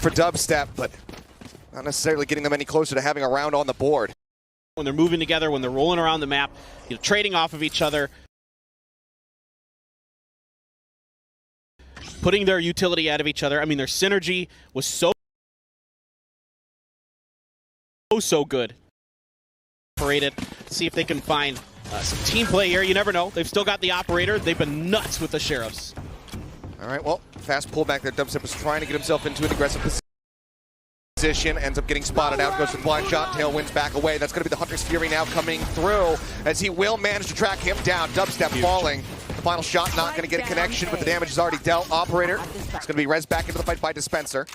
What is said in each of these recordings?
for Dubstep, but not necessarily getting them any closer to having a round on the board. When they're moving together, when they're rolling around the map, trading off of each other, putting their utility out of each other. I mean, their synergy was so good. See if they can find some team play here. You never know. They've still got the operator. They've been nuts with the Sheriffs. All right, well, fast pullback there. Dubstep was trying to get himself into an aggressive position, ends up getting spotted out, goes for the blind shot, Tailwind's back away. That's going to be the Hunter's Fury now coming through as he will manage to track him down. Dubstep falling. The final shot not going to get a connection, but the damage is already dealt. Operator, it's going to be res back into the fight by Dispenser.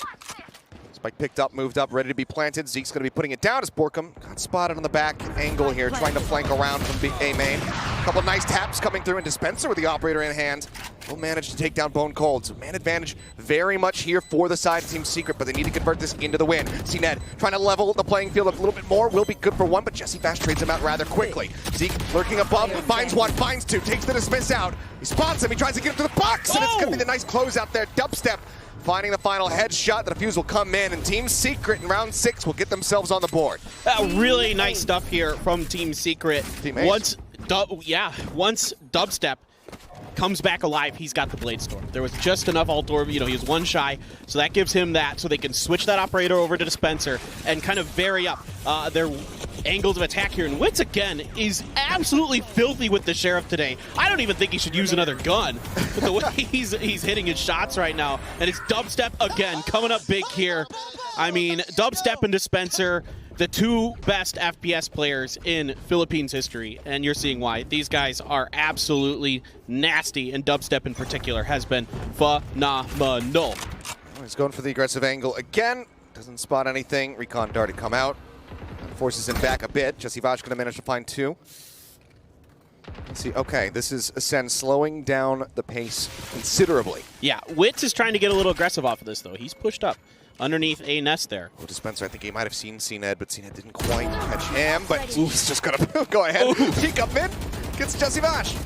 Spike picked up, moved up, ready to be planted. Zeke's going to be putting it down as Borkum got spotted on the back angle here, trying to flank around from A main. A couple nice taps coming through, and Dispenser with the operator in hand will manage to take down Bone Cold. So man advantage very much here for the side of Team Secret, but they need to convert this into the win. CNED trying to level the playing field a little bit more, will be good for one, but Jesse Bash trades him out rather quickly. Zeke lurking above, finds one, finds two, takes the dismiss out. He spots him, he tries to get him to the box, and it's going to be the nice closeout there. Dubstep finding the final headshot. The defuse will come in, and Team Secret in round 6 will get themselves on the board. Really nice stuff here from Team Secret. Once Dubstep comes back alive, he's got the Blade Storm. There was just enough ult orb, he was one shy, so that gives him that, so they can switch that operator over to Dispenser and kind of vary up their angles of attack here. And Witz, again, is absolutely filthy with the Sheriff today. I don't even think he should use another gun with the way he's hitting his shots right now. And it's Dubstep, again, coming up big here. I mean, Dubstep and Dispenser, the two best FPS players in Philippines history, and you're seeing why. These guys are absolutely nasty, and Dubstep in particular has been phenomenal. He's going for the aggressive angle again. Doesn't spot anything. Recon Dart to come out. Forces him back a bit. Jesse Vash going to manage to find two. Let's see. Okay, this is Ascend slowing down the pace considerably. Yeah, Witz is trying to get a little aggressive off of this, though. He's pushed up underneath a nest there. Oh, Dispenser, I think he might have seen CNED, but CNED didn't quite catch him. But he's just going to go ahead, peek up mid, gets Jesse Vash.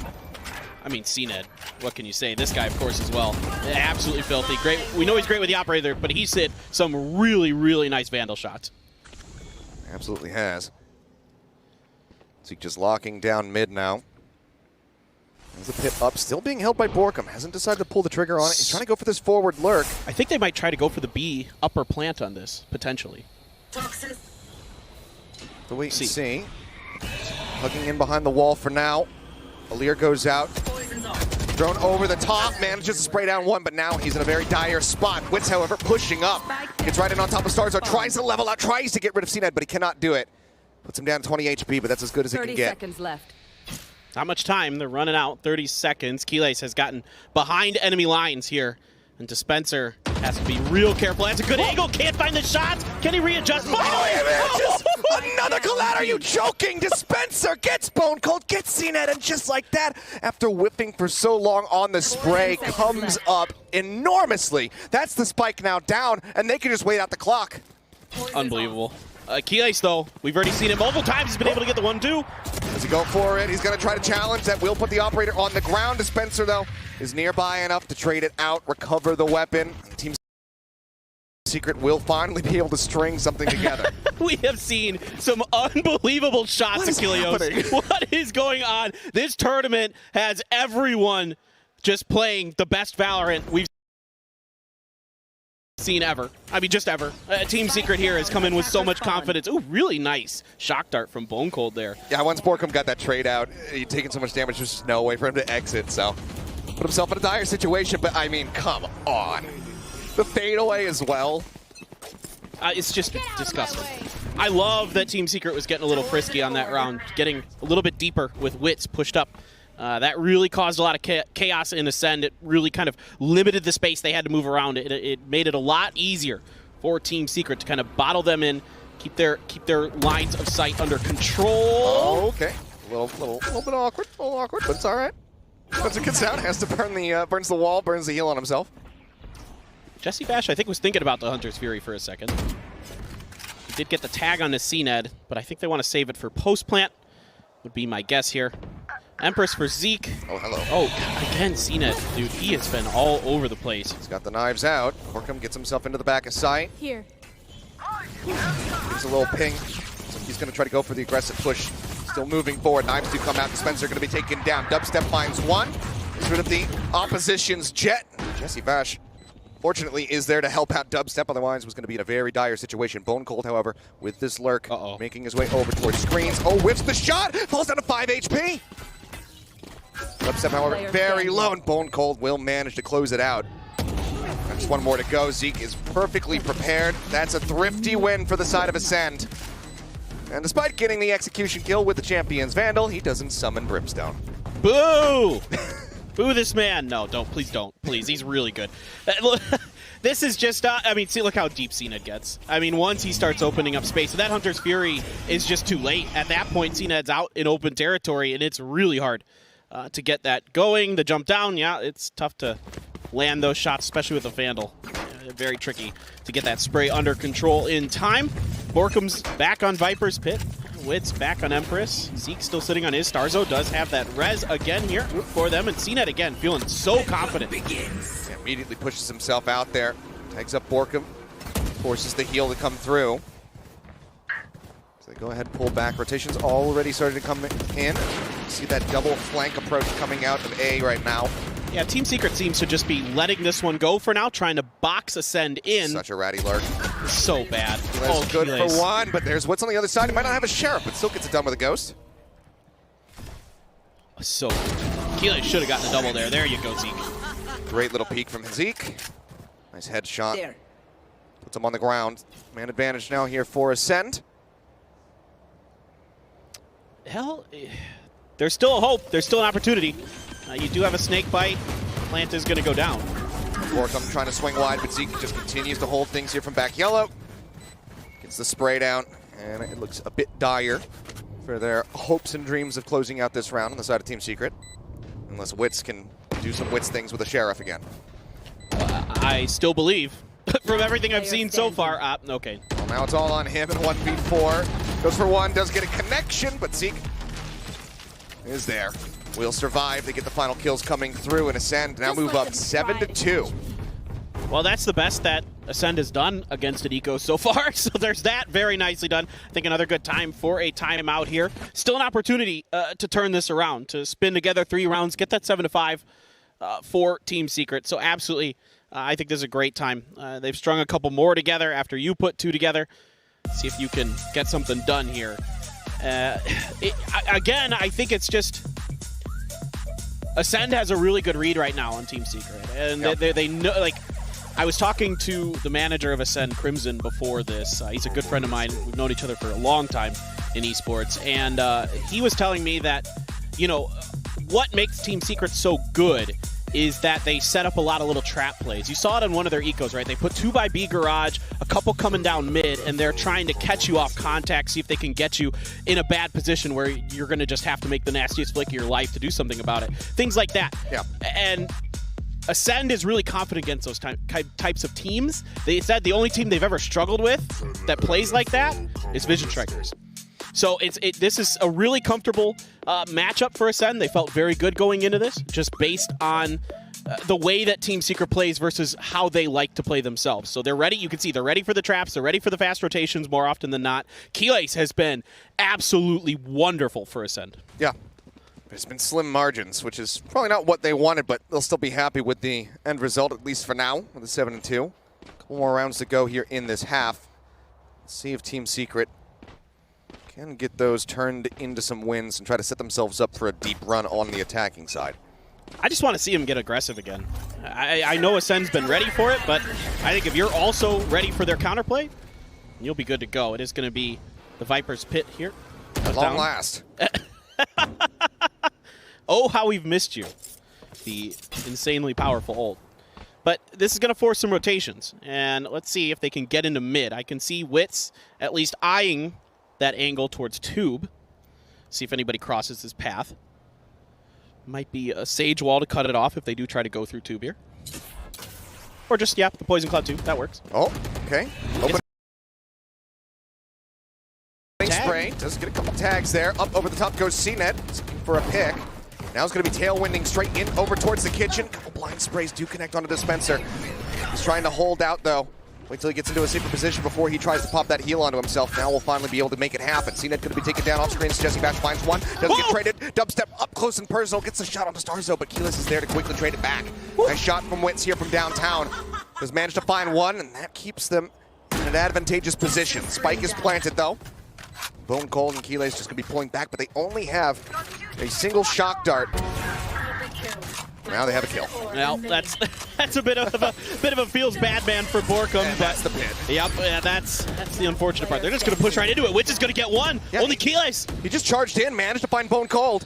I mean, CNED, what can you say? This guy, of course, as well. Absolutely filthy. Great. We know he's great with the operator, but he's hit some really, really nice Vandal shots. Absolutely has. Zeke just locking down mid now. There's a pit up, still being held by Borkum. Hasn't decided to pull the trigger on it. He's trying to go for this forward lurk. I think they might try to go for the B upper plant on this, potentially. The wait and see. Hugging in behind the wall for now. Alir goes out. Drone over the top, manages to spray down one, but now he's in a very dire spot. Witz, however, pushing up. Gets right in on top of Starzar, tries to level out, tries to get rid of CNED, but he cannot do it. Puts him down to 20 HP, but that's as good as it can get. 30 seconds left. Not much time. They're running out. 30 seconds. Keylase has gotten behind enemy lines here. And Dispenser has to be real careful. That's a good angle. Can't find the shots. Can he readjust? Another collide. Are you joking? Dispenser gets Bone Cold, gets CNED, and just like that, after whiffing for so long on the spray, comes up enormously. That's the spike now down, and they can just wait out the clock. Unbelievable. Keylase, though, we've already seen it multiple times. He's been able to get the 1-2. Does he go for it? He's going to try to challenge. That will put the operator on the ground. Dispenser, though, is nearby enough to trade it out, recover the weapon. Team Secret will finally be able to string something together. We have seen some unbelievable shots of Kilios. What is going on? This tournament has everyone just playing the best Valorant we've seen ever. I mean, just ever. Team Secret here has come in with so much confidence. Ooh, really nice shock dart from Bone Cold there. Yeah, once Borkum got that trade out, he'd taken so much damage, there's just no way for him to exit, so put himself in a dire situation, but I mean, come on. The fadeaway as well. It's just disgusting. I love that Team Secret was getting a little frisky on that round, getting a little bit deeper with Witz pushed up. That really caused a lot of chaos in Ascend. It really kind of limited the space they had to move around. It made it a lot easier for Team Secret to kind of bottle them in, keep their lines of sight under control. Oh, okay. A little bit awkward, but it's all right. Spencer gets out, has to burn the burns the wall, burns the heal on himself. Jesse Bash, I think, was thinking about the Hunter's Fury for a second. He did get the tag on the CNED, but I think they want to save it for post plant. Would be my guess here. Empress for Zeke. Oh, hello. Oh, again, CNET, dude, he has been all over the place. He's got the knives out. Borkum gets himself into the back of sight. Here. Gives a little ping. So he's going to try to go for the aggressive push. Still moving forward. Knives do come out. Dispenser going to be taken down. Dubstep finds one. Gets rid of the opposition's jet. Jesse Vash, fortunately, is there to help out Dubstep. Otherwise, was going to be in a very dire situation. Bone Cold, however, with this lurk, making his way over towards screens. Oh, whiffs the shot. Falls down to 5 HP. Dubstep, however, very low, and Bone Cold will manage to close it out. And just one more to go. Zeke is perfectly prepared. That's a thrifty win for the side of Ascend. And despite getting the execution kill with the Champions Vandal, he doesn't summon Brimstone. Boo! Boo this man. No, don't. Please don't. Please, he's really good. This is just, I mean, see, look how deep CNED gets. I mean, once he starts opening up space, so that Hunter's Fury is just too late. At that point, CNED's out in open territory, and it's really hard to get that going. The jump down, yeah, it's tough to land those shots, especially with a Vandal. Very tricky to get that spray under control in time. Borkum's back on Viper's Pit. Wit's back on Empress. Zeke still sitting on his Starzo. Does have that res again here for them. And CNET again feeling so confident. Immediately pushes himself out there. Tags up Borkum. Forces the heal to come through. So they go ahead and pull back. Rotation's already started to come in. See that double flank approach coming out of A right now. Yeah, Team Secret seems to just be letting this one go for now, trying to box Ascend in. Such a ratty lurk. So bad. That's good for one, but there's what's on the other side. He might not have a Sheriff, but still gets it done with a Ghost. So, Keeley should have gotten a double there. There you go, Zeke. Great little peek from Zeke. Nice headshot. There. Puts him on the ground. Man advantage now here for Ascend. Hell, there's still a hope. There's still an opportunity. You do have a snake bite. Plant is going to go down. Borkum trying to swing wide, but Zeke just continues to hold things here from back yellow. Gets the spray down, and it looks a bit dire for their hopes and dreams of closing out this round on the side of Team Secret. Unless Wits can do some Wits things with the Sheriff again. I still believe, from everything I've seen so far. Okay. Well, now it's all on him in 1v4. Goes for one, does get a connection, but Zeke is there. Will survive. They get the final kills coming through, and Ascend now move up 7-2. Well, that's the best that Ascend has done against an eco so far, so there's that. Very nicely done. I think another good time for a timeout here. Still an opportunity to turn this around, to spin together 3 rounds, get that 7-5 for Team Secret. So absolutely, I think this is a great time. They've strung a couple more together after you put 2 together. See if you can get something done here. Again, I think it's just... Ascend has a really good read right now on Team Secret, and they know. Like, I was talking to the manager of Ascend, Crimson, before this. He's a good friend of mine. We've known each other for a long time in esports, and he was telling me that, you know, what makes Team Secret so good is that they set up a lot of little trap plays. You saw it on one of their ecos, right? They put 2 by B garage, a couple coming down mid, and they're trying to catch you off contact, see if they can get you in a bad position where you're going to just have to make the nastiest flick of your life to do something about it. Things like that. Yeah. And Ascend is really confident against those types of teams. They said the only team they've ever struggled with that plays like that is Vision Strikers. So this is a really comfortable matchup for Ascend. They felt very good going into this, just based on the way that Team Secret plays versus how they like to play themselves. So they're ready. You can see they're ready for the traps. They're ready for the fast rotations more often than not. Keelace has been absolutely wonderful for Ascend. Yeah. It's been slim margins, which is probably not what they wanted, but they'll still be happy with the end result, at least for now, with the 7-2. A couple more rounds to go here in this half. Let's see if Team Secret can get those turned into some wins and try to set themselves up for a deep run on the attacking side. I just want to see him get aggressive again. I know Ascend's been ready for it, but I think if you're also ready for their counterplay, you'll be good to go. It is going to be the Viper's Pit here. At long last. Oh, how we've missed you. The insanely powerful ult. But this is going to force some rotations, and let's see if they can get into mid. I can see Wits at least eyeing that angle towards Tube. See if anybody crosses his path. Might be a Sage Wall to cut it off if they do try to go through Tube here. Or just, yeah, the Poison Cloud too. That works. Oh, okay. Open spray. Does get a couple tags there. Up over the top goes CNET for a pick. Now it's going to be tailwinding straight in over towards the kitchen. Couple blind sprays do connect on the dispenser. He's trying to hold out, though. Wait till he gets into a safer position before he tries to pop that heal onto himself. Now we'll finally be able to make it happen. CNET going to be taken down off screen as Jesse Bash finds one. Doesn't get traded. Dubstep up close and personal. Gets a shot on the Starzo, but Keyless is there to quickly trade it back. Nice shot from Wits here from downtown. Has managed to find one, and that keeps them in an advantageous position. Spike is planted, though. Bone Cold and Keyless just going to be pulling back, but they only have a single shock dart. Now they have a kill. Well, that's a bit of a feels bad man for Borkum, but that's the pin. Yep, yeah, that's the unfortunate part. They're just gonna push right into it. Witch is gonna get one. Yeah, only Keyless. He just charged in, managed to find Bone Cold.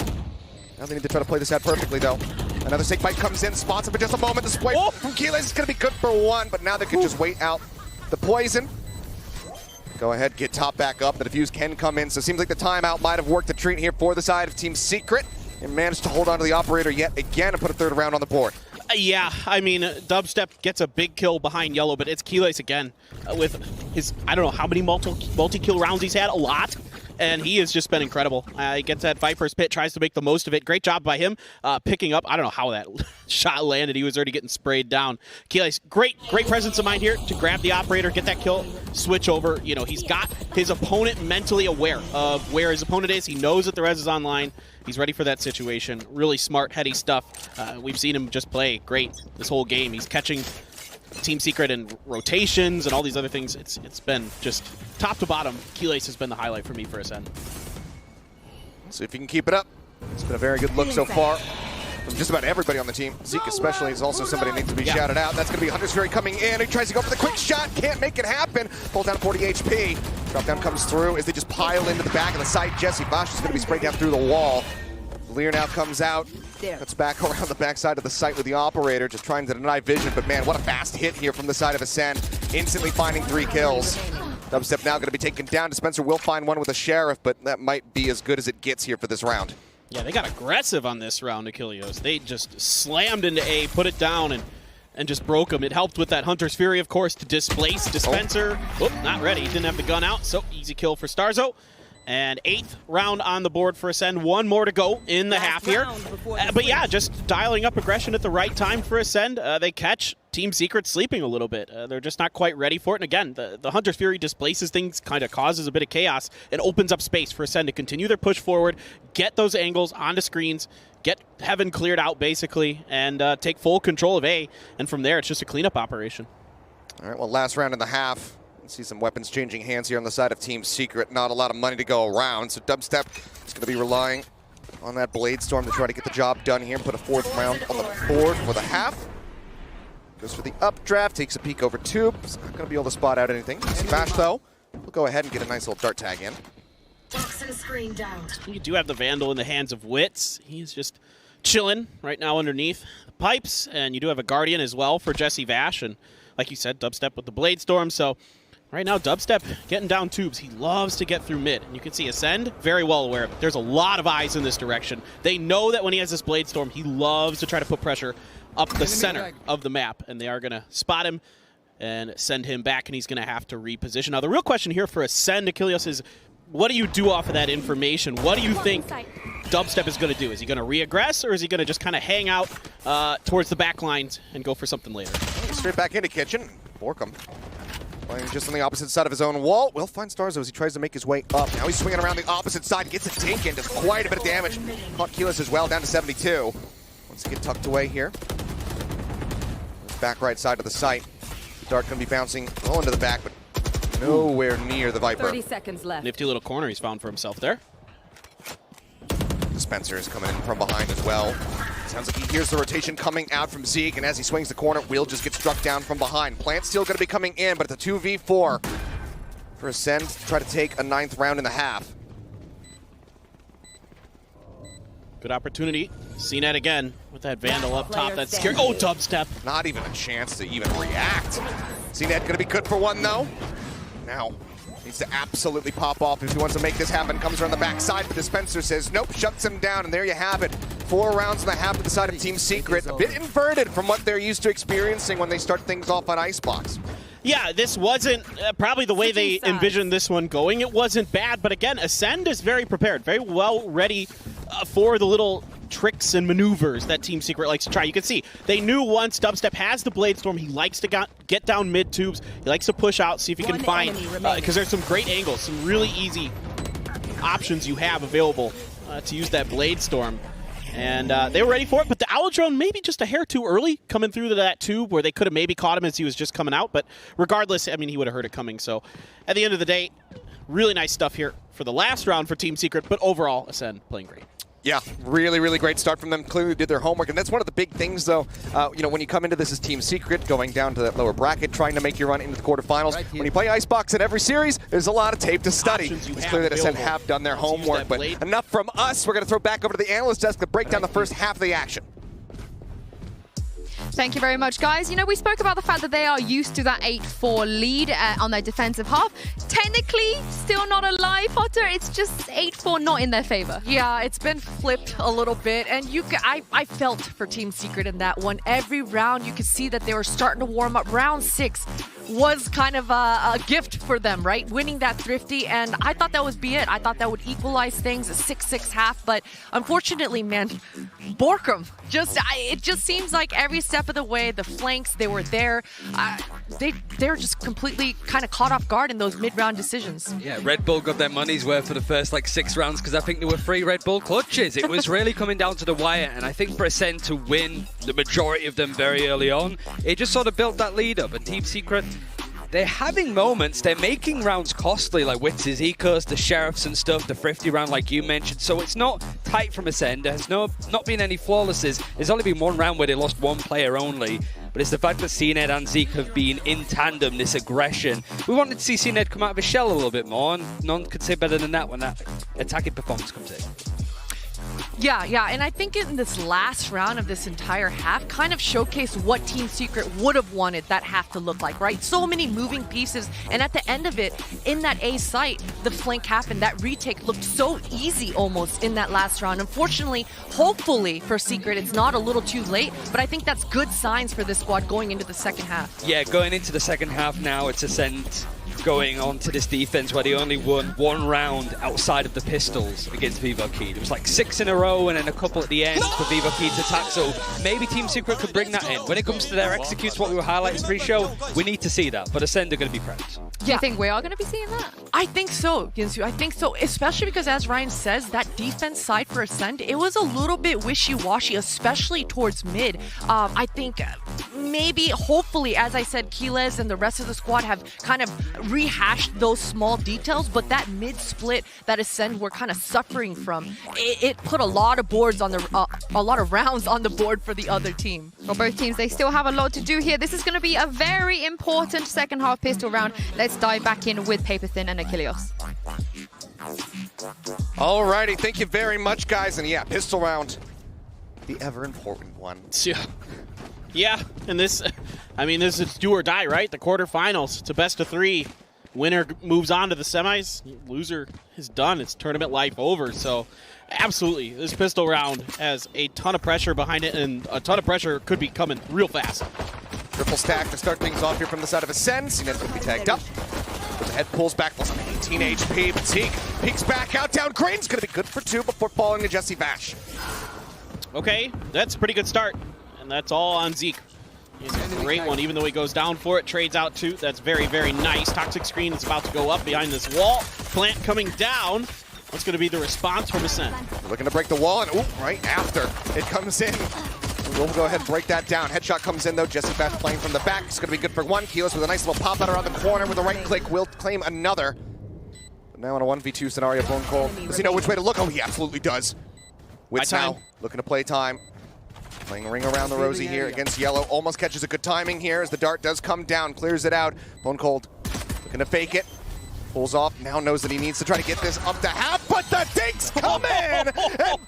Now they need to try to play this out perfectly, though. Another snake bite comes in, spots him for just a moment. The spray from Keyless is gonna be good for one, but now they could just wait out the poison. Go ahead, get top back up. The defuse can come in, so it seems like the timeout might have worked a treat here for the side of Team Secret. And managed to hold on to the operator yet again and put a third round on the board. Yeah, I mean, Dubstep gets a big kill behind Yellow, but it's Keyless again with his, I don't know how many multi-kill rounds he's had, a lot. And he has just been incredible. He gets that Viper's Pit, tries to make the most of it. Great job by him picking up. I don't know how that shot landed. He was already getting sprayed down. Keyless, great presence of mind here to grab the operator, get that kill, switch over. You know, he's got his opponent mentally aware of where his opponent is. He knows that the res is online. He's ready for that situation. Really smart, heady stuff. We've seen him just play great this whole game. He's catching Team Secret and rotations and all these other things. It's been just top to bottom. Keyless has been the highlight for me for Ascend. See if he can keep it up. It's been a very good look so far from just about everybody on the team. Zeke especially is also somebody who needs to be shouted out. That's going to be Hunter's Fury coming in. He tries to go for the quick shot. Can't make it happen. Pulled down 40 HP. Drop down comes through as they just pile into the back of the site. Jesse Bosch is going to be sprayed down through the wall. Lear now comes out. Cuts back around the backside of the site with the operator, just trying to deny vision. But man, what a fast hit here from the side of Ascend. Instantly finding 3 kills. Dubstep now going to be taken down. Dispenser will find one with a Sheriff, but that might be as good as it gets here for this round. Yeah, they got aggressive on this round, Achilleos. They just slammed into A, put it down, and just broke him. It helped with that Hunter's Fury, of course, to displace Dispenser. Oh, not ready. Didn't have the gun out, so easy kill for Starzo. And 8th round on the board for Ascend. One more to go in the half here. But yeah, just dialing up aggression at the right time for Ascend. They catch Team Secret sleeping a little bit. They're just not quite ready for it. And again, the Hunter's Fury displaces things, kind of causes a bit of chaos, and opens up space for Ascend to continue their push forward, get those angles onto screens, get Heaven cleared out basically, and take full control of A. And from there, it's just a cleanup operation. All right, well, last round in the half. See some weapons changing hands here on the side of Team Secret. Not a lot of money to go around, so Dubstep is going to be relying on that Blade Storm to try to get the job done here and put a 4th round on the board for the half. Goes for the updraft, takes a peek over tube. It's not going to be able to spot out anything. Bash, though, we'll go ahead and get a nice little dart tag in. You do have the Vandal in the hands of Wits. He's just chilling right now underneath the pipes, and you do have a Guardian as well for Jesse Vash, and like you said, Dubstep with the Blade Storm, so right now, Dubstep getting down tubes. He loves to get through mid. And you can see Ascend, very well aware of it. There's a lot of eyes in this direction. They know that when he has this Blade Storm, he loves to try to put pressure up the center of the map. And they are going to spot him and send him back, and he's going to have to reposition. Now, the real question here for Ascend, Achilleos, is what do you do off of that information? What do you think Dubstep is going to do? Is he going to re-aggress, or is he going to just kind of hang out towards the back lines and go for something later? Straight back into kitchen. Borkum playing just on the opposite side of his own wall. Will find Starzo as he tries to make his way up. Now he's swinging around the opposite side, gets a dink in, does quite a bit of damage. Caught Keyless as well, down to 72. Wants to get tucked away here. Back right side of the site. The dart going to be bouncing well into the back, but nowhere near the Viper. 30 seconds left. Nifty little corner he's found for himself there. Dispenser is coming in from behind as well. Sounds like he hears the rotation coming out from Zeke, and as he swings the corner, Will just gets struck down from behind. Plant's still going to be coming in, but it's a 2v4 for Ascend to try to take a 9th round in the half. Good opportunity. CNET again with that Vandal up top. That's scary. Oh, Dubstep. Not even a chance to even react. CNET going to be good for one, though. Now, needs to absolutely pop off if he wants to make this happen. Comes around the backside, but Dispenser says nope, shuts him down, and there you have it. 4 rounds and a half to the side of Team Secret. A bit inverted from what they're used to experiencing when they start things off on Icebox. Yeah, this wasn't probably the way they envisioned this one going. It wasn't bad, but again, Ascend is very prepared, very well ready for the little tricks and maneuvers that Team Secret likes to try. You can see they knew once Dubstep has the Blade Storm, he likes to get down mid tubes. He likes to push out, see if he can find, because there's some great angles, some really easy options you have available to use that Blade Storm. And they were ready for it, but the Owl Drone maybe just a hair too early coming through to that tube where they could have maybe caught him as he was just coming out. But regardless, I mean, he would have heard it coming. So at the end of the day, really nice stuff here for the last round for Team Secret, but overall, Ascend playing great. Yeah, really, really great start from them. Clearly did their homework, and that's one of the big things, though. You know, when you come into this as Team Secret, going down to that lower bracket, trying to make your run into the quarterfinals. When you play Icebox in every series, there's a lot of tape to study. It's clear that Ascend have done their homework, but enough from us. We're going to throw back over to the analyst desk to break down the first half of the action. Thank you very much, guys. You know, we spoke about the fact that they are used to that 8-4 lead on their defensive half. Technically, still not a lie, Potter. It's just 8-4 not in their favor. Yeah, it's been flipped a little bit, and I felt for Team Secret in that one. Every round, you could see that they were starting to warm up. Round 6 was kind of a gift for them, right? Winning that Thrifty, and I thought that would be it. I thought that would equalize things, a 6-6 half, but unfortunately, man, Borkum, it just seems like every step of the way, the flanks, they were there. They're just completely kind of caught off guard in those mid-round decisions. Yeah, Red Bull got their money's worth for the first like 6 rounds because I think there were 3 Red Bull clutches. It was really coming down to the wire, and I think for Ascend to win the majority of them very early on, it just sort of built that lead up. And Team Secret, they're having moments, they're making rounds costly, like Witz's Ecos, the Sheriffs and stuff, the Thrifty round like you mentioned, so it's not tight from Ascend. There's not been any flawlesses. There's only been one round where they lost 1 player only, but it's the fact that CNED and Zeke have been in tandem, this aggression. We wanted to see CNED come out of his shell a little bit more, and none could say better than that when that attacking performance comes in. Yeah, and I think in this last round of this entire half kind of showcased what Team Secret would have wanted that half to look like, right? So many moving pieces, and at the end of it, in that A site, the flank happened. That retake looked so easy almost in that last round. Unfortunately, hopefully for Secret, it's not a little too late, but I think that's good signs for this squad going into the second half. Yeah, going into the second half now, it's Ascend going on to this defense where they only won 1 round outside of the pistols against Vivo Key. It was like 6 in a row and then a couple at the end for Vivo Key to attack, so maybe Team Secret could bring that in. When it comes to their executes, what we were highlighting pre-show, we need to see that, but Ascend are going to be proud. Do you think we are going to be seeing that? I think so, Ginsu. I think so, especially because, as Ryan says, that defense side for Ascend, it was a little bit wishy-washy, especially towards mid. I think maybe, hopefully, as I said, Keyless and the rest of the squad have kind of rehashed those small details, but that mid-split that Ascend were kind of suffering from, it put a lot of boards on the a lot of rounds on the board for the other team. Well, both teams, they still have a lot to do here. This is going to be a very important second half pistol round. Let's dive back in with Paperthin and Achilles. Alrighty, thank you very much, guys. And yeah, pistol round, the ever important one. Yeah, and this, I mean, this is do or die, right? The quarterfinals, it's a best of 3. Winner moves on to the semis. Loser is done. It's tournament life over. So absolutely, this pistol round has a ton of pressure behind it, and a ton of pressure could be coming real fast. Triple stack to start things off here from the side of Ascend. CNED's going to be tagged up. The head pulls back, plus 18 HP, but Zeke peeks back out, down Green's going to be good for 2 before falling to Jesse Vash. Okay, that's a pretty good start, and that's all on Zeke. He's a great one, even though he goes down for it, trades out 2. That's very, very nice. Toxic Screen is about to go up behind this wall. Plant coming down. What's going to be the response from Ascend? Looking to break the wall, and right after it comes in. We'll go ahead and break that down. Headshot comes in, though. Jesse Vash playing from the back. It's going to be good for 1. Keyless with a nice little pop out around the corner with a right click. Will claim another. But now in a 1v2 scenario, Bone Cold. Does he know which way to look? Oh, he absolutely does. Wits now looking to play time. Playing a ring around the Rosie here against Yellow. Almost catches a good timing here as the dart does come down. Clears it out. Bone Cold looking to fake it. Pulls off. Now knows that he needs to try to get this up to half, but the dinks come in! And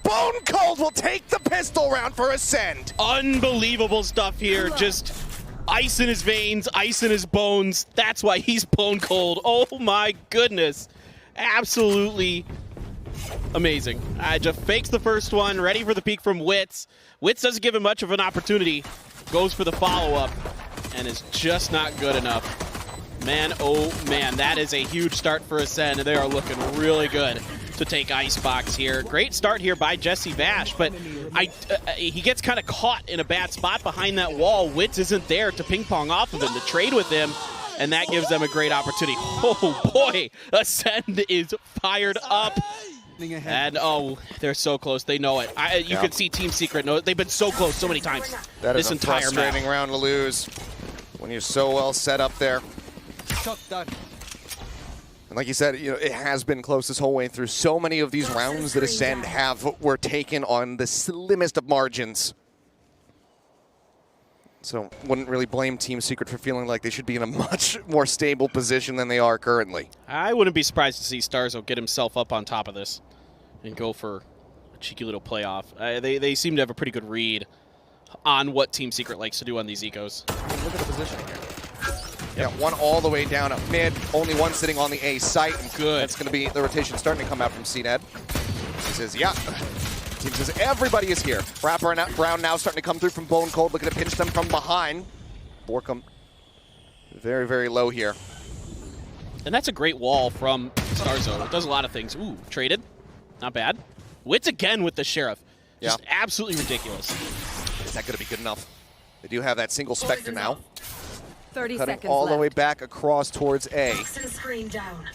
Bone Cold will take the pistol round for Ascend. Unbelievable stuff here. Just ice in his veins, ice in his bones. That's why he's Bone Cold. Oh my goodness. Absolutely amazing. Just fakes the first one, ready for the peek from Wits. Wits doesn't give him much of an opportunity. Goes for the follow-up, and is just not good enough. Man, oh man, that is a huge start for Ascend, and they are looking really good. to take Icebox here. Great start here by Jesse Bash, but he gets kind of caught in a bad spot behind that wall. Witz isn't there to ping pong off of him, to trade with him, and that gives them a great opportunity. Oh boy, Ascend is fired up. And oh, they're so close. They know it. You can see Team Secret know it. They've been so close so many times. That is this a entire frustrating map. round to lose when you're so well set up there. And like you said, it has been close this whole way through. So many of these rounds that Ascend were taken on the slimmest of margins. So wouldn't really blame Team Secret for feeling like they should be in a much more stable position than they are currently. I wouldn't be surprised to see Starzo get himself up on top of this and go for a cheeky little playoff. They seem to have a pretty good read on what Team Secret likes to do on these ecos. Look at the position here. Yeah, one all the way down up mid, only one sitting on the A site. Good. That's going to be the rotation starting to come out from CNED. He says, yeah. Team says everybody is here. Rapper and Brown now starting to come through from Bone Cold, looking to pinch them from behind. Borkum very, very low here. And that's a great wall from Starzo. It does a lot of things. Ooh, traded. Not bad. Witz again with the Sheriff. Just absolutely ridiculous. Is that going to be good enough? They do have that single Spectre now. 30 Cutting seconds all left. the way back across towards A. Screen down.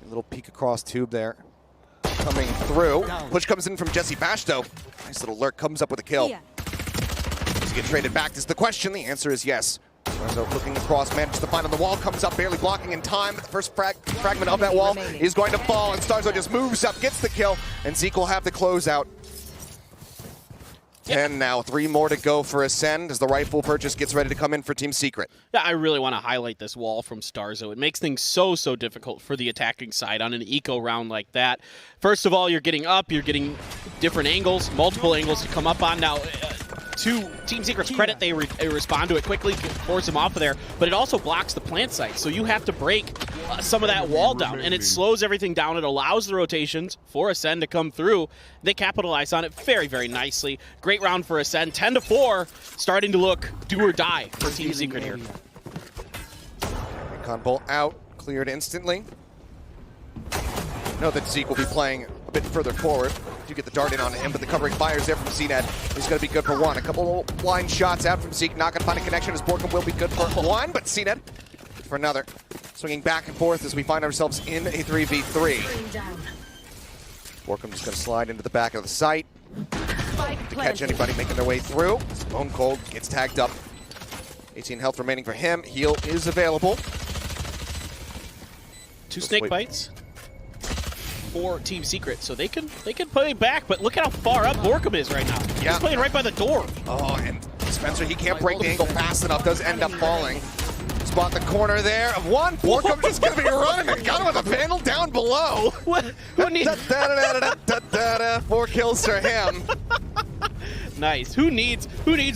A little peek across tube there. Coming through. Push comes in from Jesse Bash, though. Nice little lurk, comes up with a kill. Does he get traded back? Is the question. The answer is yes. So looking across, manages to find on the wall, comes up, barely blocking in time. The first fragment of that wall is going to fall, and Starzo just moves up, gets the kill, and Zeke will have the closeout. 10 now, 3 more to go for Ascend as the rifle purchase gets ready to come in for Team Secret. Yeah, I really want to highlight this wall from Starzo. It makes things so difficult for the attacking side on an eco round like that. First of all, you're getting up, you're getting different angles, multiple angles to come up on. Now, to Team Secret's credit, they respond to it quickly, force them off of there, but it also blocks the plant site, so you have to break some of that wall down, and it slows everything down. It allows the rotations for Ascend to come through. They capitalize on it very, very nicely. Great round for Ascend. 10-4, starting to look do or die for Team Secret here. Recon bolt out, cleared instantly. Know that Zeke will be playing a bit further forward. You get the dart in on him, but the covering fires there from CNED. He's going to be good for one. A couple blind shots out from Zeke, not going to find a connection as Borkum will be good for one, but CNED for another. Swinging back and forth as we find ourselves in a 3v3. Borkum just going to slide into the back of the site to catch anybody making their way through. Bone Cold gets tagged up. 18 health remaining for him. Heal is available. 2 snake bites for Team Secret, so they can play back, but look at how far up Borkum is right now. He's playing right by the door. Oh, and Spencer, he can't break the angle fast enough, does end up falling. Spot the corner there of one. Borkum just going to be running. Got him with a vandal down below. What? Who needs 4 kills for him. Nice. Who needs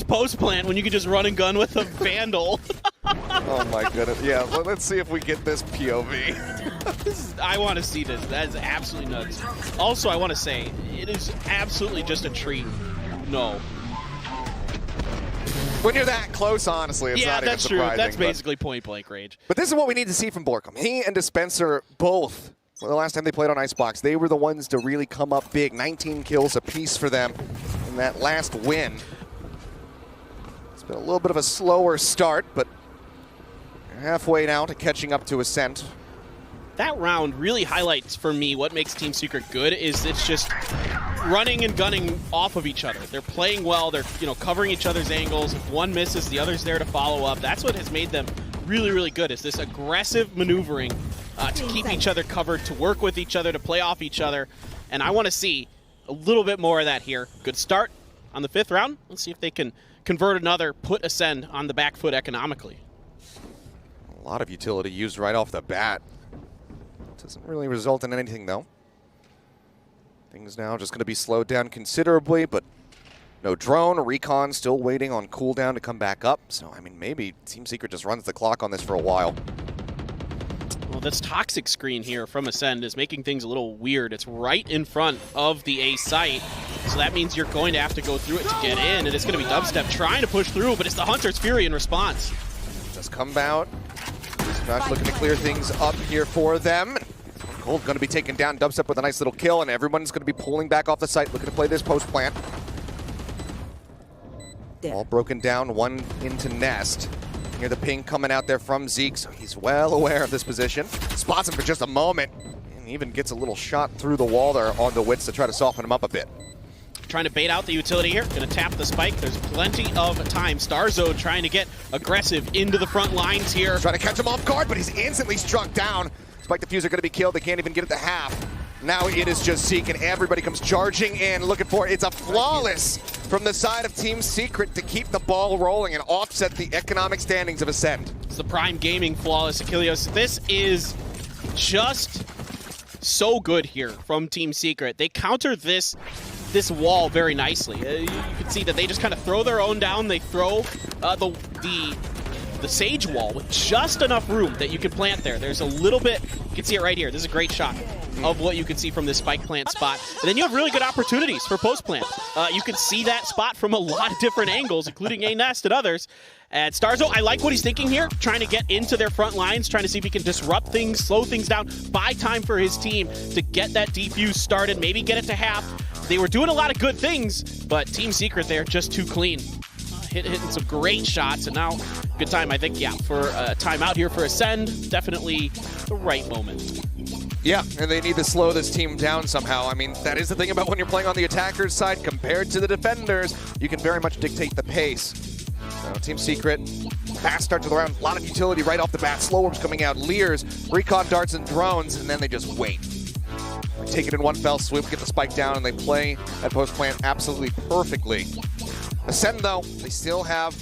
post plant when you can just run and gun with a vandal? Oh my goodness. Yeah, well, let's see if we get this POV. I want to see this. That is absolutely nuts. Also, I want to say, it is absolutely just a treat. No. When you're that close, honestly, it's not even surprising. Yeah, that's true. That's basically point blank rage. But this is what we need to see from Borkum. He and Dispenser both, well, the last time they played on Icebox, they were the ones to really come up big. 19 kills apiece for them in that last win. It's been a little bit of a slower start, but halfway now to catching up to Ascent. That round really highlights for me what makes Team Secret good is it's just running and gunning off of each other. They're playing well, they're covering each other's angles. If one misses, the other's there to follow up. That's what has made them really, really good, is this aggressive maneuvering to keep each other covered, to work with each other, to play off each other. And I want to see a little bit more of that here. Good start on the 5th round. Let's see if they can convert another, put Ascend on the back foot economically. A lot of utility used right off the bat. Doesn't really result in anything, though. Things now just going to be slowed down considerably, but no drone. Recon still waiting on cooldown to come back up. So, I mean, maybe Team Secret just runs the clock on this for a while. Well, this toxic screen here from Ascend is making things a little weird. It's right in front of the A site, so that means you're going to have to go through it to get in, and it's going to be Dubstep trying to push through, but it's the Hunter's Fury in response. Just come out. Smash looking to clear things up here for them. Gold going to be taken down. Dubstep with a nice little kill, and everyone's going to be pulling back off the site, looking to play this post plant. All broken down, one into Nest. Hear the ping coming out there from Zeke, so he's well aware of this position. Spots him for just a moment, and even gets a little shot through the wall there on the Wits to try to soften him up a bit. Trying to bait out the utility here. Going to tap the spike. There's plenty of time. Starzo trying to get aggressive into the front lines here. Trying to catch him off guard, but he's instantly struck down. Spike Diffuser going to be killed. They can't even get it to half. Now it is just Zeke, and everybody comes charging in, looking for it. It's a flawless from the side of Team Secret to keep the ball rolling and offset the economic standings of Ascend. It's the Prime Gaming flawless Achilles. This is just so good here from Team Secret. They counter this wall very nicely. You can see that they just kind of throw their own down. They throw the Sage wall with just enough room that you can plant there. There's a little bit, you can see it right here. This is a great shot of what you can see from this spike plant spot. And then you have really good opportunities for post plant. You can see that spot from a lot of different angles, including a Nest and others. And Starzo, I like what he's thinking here, trying to get into their front lines, trying to see if he can disrupt things, slow things down, buy time for his team to get that defuse started, maybe get it to half. They were doing a lot of good things, but Team Secret there just too clean. Hitting some great shots, and now good time, I think, yeah, for a timeout here for Ascend. Definitely the right moment. Yeah, and they need to slow this team down somehow. I mean, that is the thing about when you're playing on the attacker's side compared to the defenders. You can very much dictate the pace. So Team Secret, fast start to the round. A lot of utility right off the bat. Slow orbs coming out, Leers, recon darts and drones, and then they just wait. Take it in one fell swoop, get the spike down, and they play that post plant absolutely perfectly. Ascend, though, they still have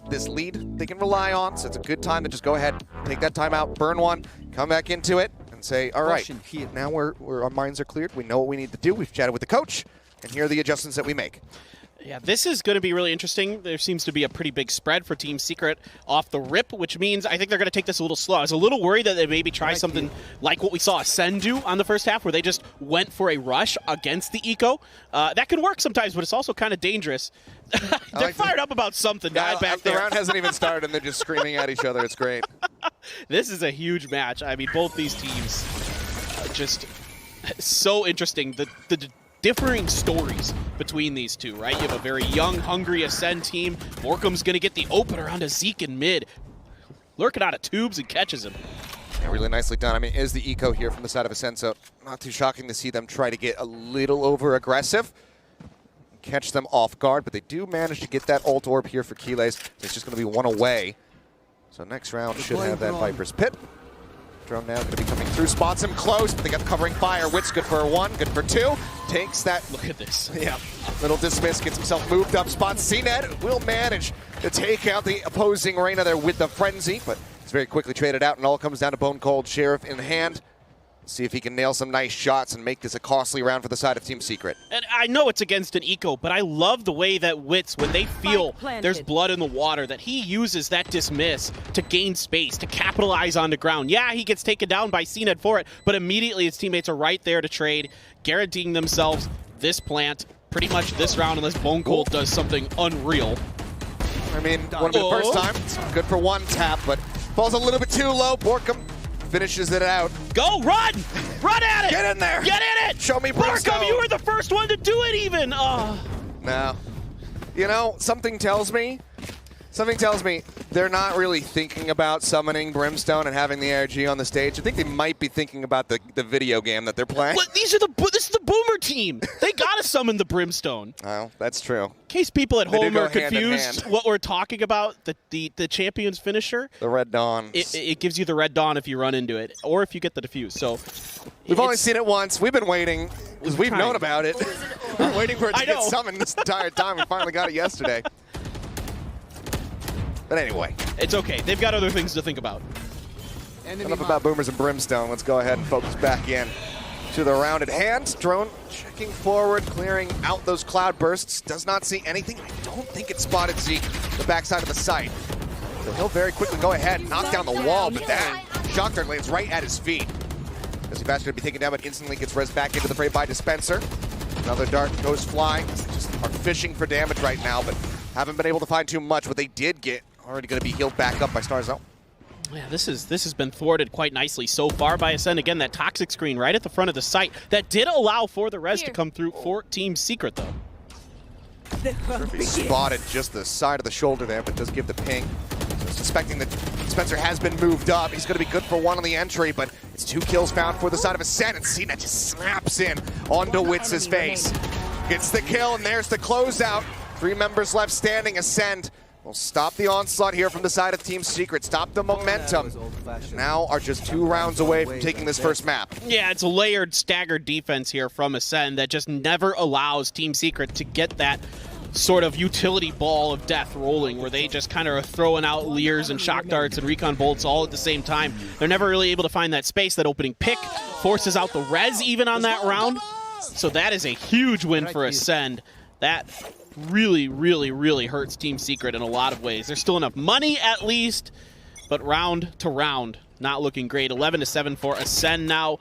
this lead they can rely on, so it's a good time to just go ahead, take that time out, burn one, come back into it, and say, all right, now our minds are cleared, we know what we need to do, we've chatted with the coach, and here are the adjustments that we make. Yeah, this is going to be really interesting. There seems to be a pretty big spread for Team Secret off the rip, which means I think they're going to take this a little slow. I was a little worried that they maybe try something like what we saw Ascend do on the first half, where they just went for a rush against the eco. That can work sometimes, but it's also kind of dangerous. They're fired up about something. Yeah, back there. The round hasn't even started, and they're just screaming at each other. It's great. This is a huge match. I mean, both these teams just so interesting. The differing stories between these two, right? You have a very young, hungry Ascend team. Morcom's going to get the opener onto Zeke in mid. Lurking out of tubes and catches him. Yeah, really nicely done. I mean, is the eco here from the side of Ascend, so not too shocking to see them try to get a little over-aggressive. Catch them off guard, but they do manage to get that ult orb here for Keyless. It's just going to be one away. So next round should have that Viper's Pit. Drone now going to be coming through, spots him close, but they got covering fire. Wit's good for one, good for two. Takes that. Look at this. Yeah, little dismiss, gets himself moved up. Spots CNED, will manage to take out the opposing Reyna there with the Frenzy, but it's very quickly traded out, and all comes down to Bone Cold Sheriff in hand. See if he can nail some nice shots and make this a costly round for the side of Team Secret. And I know it's against an eco, but I love the way that Wits, when they feel there's blood in the water, that he uses that dismiss to gain space, to capitalize on the ground. Yeah, he gets taken down by CNED for it, but immediately his teammates are right there to trade, guaranteeing themselves this plant pretty much this round, unless Bone Cold does something unreal. I mean, won't be the first time. It's good for one tap, but falls a little bit too low. Borkum finishes it out. Go, run! Run at it! Get in there! Get in it! Show me Brimstone! Borkum, you were the first one to do it even! Oh. No. You know, something tells me they're not really thinking about summoning Brimstone and having the ARG on the stage. I think they might be thinking about the video game that they're playing. What? This is the Boomer team. They gotta summon the Brimstone. Oh, that's true. In case people at home are hand in confused hand. what we're talking about, the Champions finisher. The Red Dawn. It gives you the Red Dawn if you run into it, or if you get the defuse. So we've only seen it once. We've been waiting because we've known about it. We're waiting for it to get summoned this entire time. We finally got it yesterday. But anyway. It's okay. They've got other things to think about. Enough about Boomers and Brimstone. Let's go ahead and focus back in to the round at hand. Drone checking forward, clearing out those cloud bursts. Does not see anything. I don't think it spotted Zeke, the backside of the site. So he'll very quickly go ahead and knock down the wall, but that shock dart lands right at his feet. As Sebastian going to be taken down, but instantly gets res back into the fray by Dispenser. Another dart goes flying. Just are fishing for damage right now, but haven't been able to find too much. What they did get already going to be healed back up by Starzo. Yeah, this has been thwarted quite nicely so far by Ascend. Again, that toxic screen right at the front of the site that did allow for the res to come through for Team Secret, though. He spotted just the side of the shoulder there, but does give the ping. So suspecting that Spencer has been moved up. He's going to be good for one on the entry, but it's 2 kills found for the side of Ascend, and Cena just snaps in onto Witz's face. Gets the kill, and there's the closeout. 3 members left standing. Ascend will stop the onslaught here from the side of Team Secret, stop the momentum. Now are just 2 rounds away from taking this first map. Yeah, it's a layered, staggered defense here from Ascend that just never allows Team Secret to get that sort of utility ball of death rolling where they just kind of are throwing out leers and shock darts and recon bolts all at the same time. They're never really able to find that space. That opening pick forces out the res even on that round. So that is a huge win for Ascend. That really, really, really hurts Team Secret in a lot of ways. There's still enough money at least, but round to round, not looking great. 11-7 for Ascend now.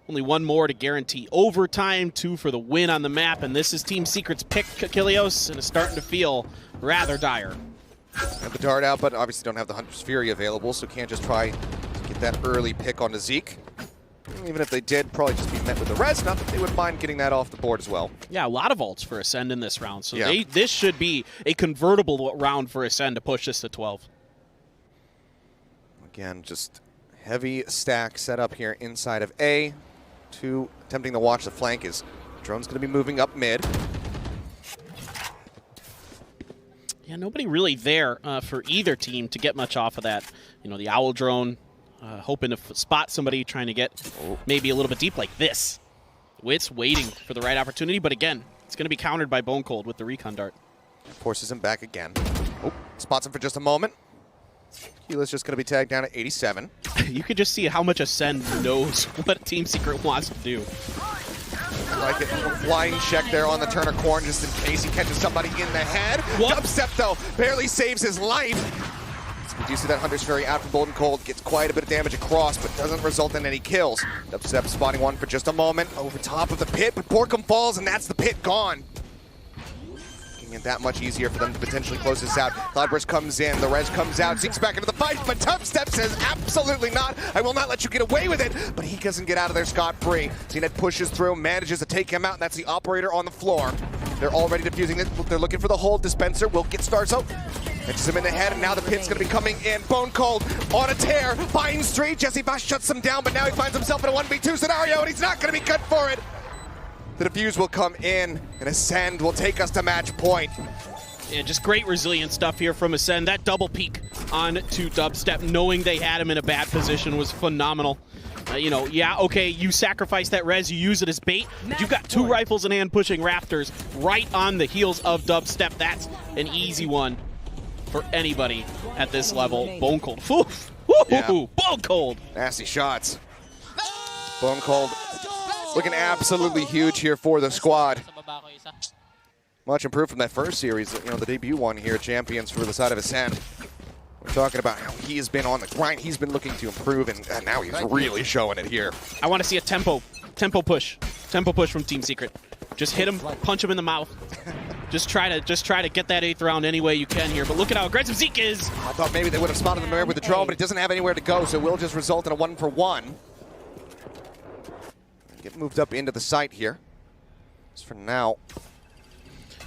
Only 1 more to guarantee overtime, 2 for the win on the map, and this is Team Secret's pick, Kilios, and it's starting to feel rather dire. Have the dart out, but obviously don't have the Hunter's Fury available, so can't just try to get that early pick onto Zeke. Even if they did, probably just be met with the res. Not that they would mind getting that off the board as well. Yeah, a lot of ults for Ascend in this round. So yeah. This should be a convertible round for Ascend to push this to 12. Again, just heavy stack set up here inside of A. 2 attempting to watch the flank as drone's going to be moving up mid. Yeah, nobody really there for either team to get much off of that. You know, the Owl drone hoping to spot somebody trying to get maybe a little bit deep like this. Witz waiting for the right opportunity, but again, it's going to be countered by Bone Cold with the recon dart. Forces him back again. Oh, spots him for just a moment. Keela's just going to be tagged down at 87. You could just see how much Ascend knows what Team Secret wants to do. Like it. Line check there on the Turner corn just in case he catches somebody in the head. Dubstep, though, barely saves his life. We do see that Hunter's Fury out from Golden Cold, gets quite a bit of damage across, but doesn't result in any kills. Dubstep spotting one for just a moment over top of the pit, but Borkum falls, and that's the pit gone. Making it that much easier for them to potentially close this out. Cloudburst comes in, the res comes out, Zeke's back into the fight, but Dubstep says absolutely not. I will not let you get away with it, but he doesn't get out of there scot-free. CNET pushes through, manages to take him out, and that's the operator on the floor. They're already defusing it. They're looking for the hold. Dispenser will get Starzo. Catches him in the head, and now the pit's going to be coming in. Bone Cold on a tear. Finds Street. Jesse Bosch shuts him down, but now he finds himself in a 1v2 scenario, and he's not going to be good for it. The defuse will come in, and Ascend will take us to match point. Yeah, just great resilient stuff here from Ascend. That double peek on to Dubstep, knowing they had him in a bad position, was phenomenal. You know, yeah, okay, you sacrifice that res, you use it as bait, but you've got 2 rifles in hand pushing Rafters right on the heels of Dubstep. That's an easy one for anybody at this level. Bone Cold. Oof. Yeah. Bone Cold. Nasty shots. Bone Cold looking absolutely huge here for the squad. Much improved from that first series, you know, the debut one here, Champions for the side of Ascend. We're talking about how he has been on the grind. He's been looking to improve, and now he's really showing it here. I want to see a tempo push from Team Secret. Just hit him, punch him in the mouth. Just try to get that 8th round any way you can here. But look at how aggressive Zeke is. I thought maybe they would have spotted him there with the drone, but it doesn't have anywhere to go, so it will just result in a 1-for-1. Get moved up into the site here. As for now,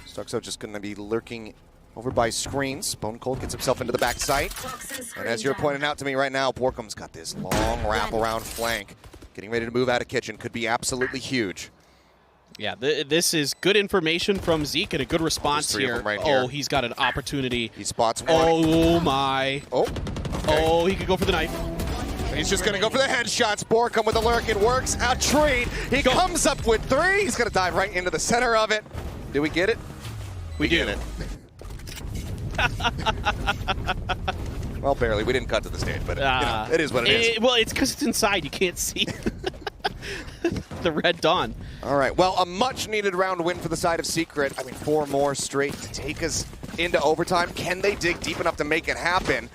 Stuxo just going to be lurking over by screens. Bone Cold gets himself into the back site. And as you're pointing out to me right now, Borkum's got this long wraparound flank. Getting ready to move out of kitchen could be absolutely huge. Yeah, this is good information from Zeke and a good response here. Right here. Oh, he's got an opportunity. He spots one. Oh, my. Oh, okay. Oh, he could go for the knife. He's just going to go for the headshots. Borkum with the lurk. It works. A treat. He comes up with 3. He's going to dive right into the center of it. Did we get it? We get it. Well, barely. We didn't cut to the stage, but you know, it is what it is. Well, it's because it's inside. You can't see the red dawn. All right. Well, a much-needed round win for the side of Secret. I mean, 4 more straight to take us into overtime. Can they dig deep enough to make it happen?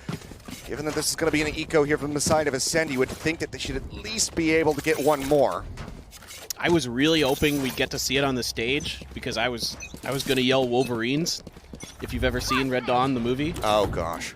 Given that this is going to be an eco here from the side of Ascend, you would think that they should at least be able to get 1 more. I was really hoping we'd get to see it on the stage because I was going to yell Wolverines. If you've ever seen Red Dawn, the movie. Oh, gosh.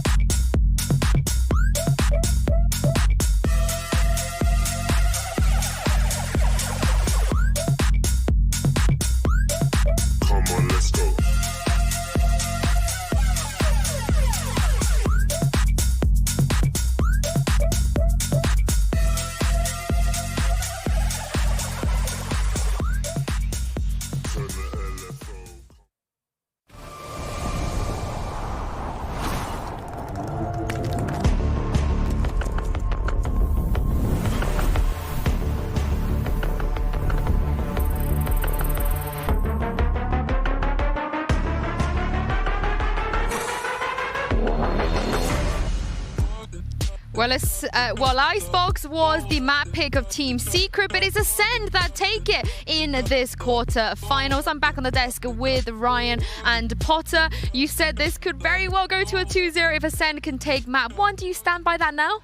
Well, Icebox was the map pick of Team Secret, but it's Ascend that take it in this quarterfinals. I'm back on the desk with Ryan and Potter. You said this could very well go to a 2-0 if Ascend can take map 1. Do you stand by that now?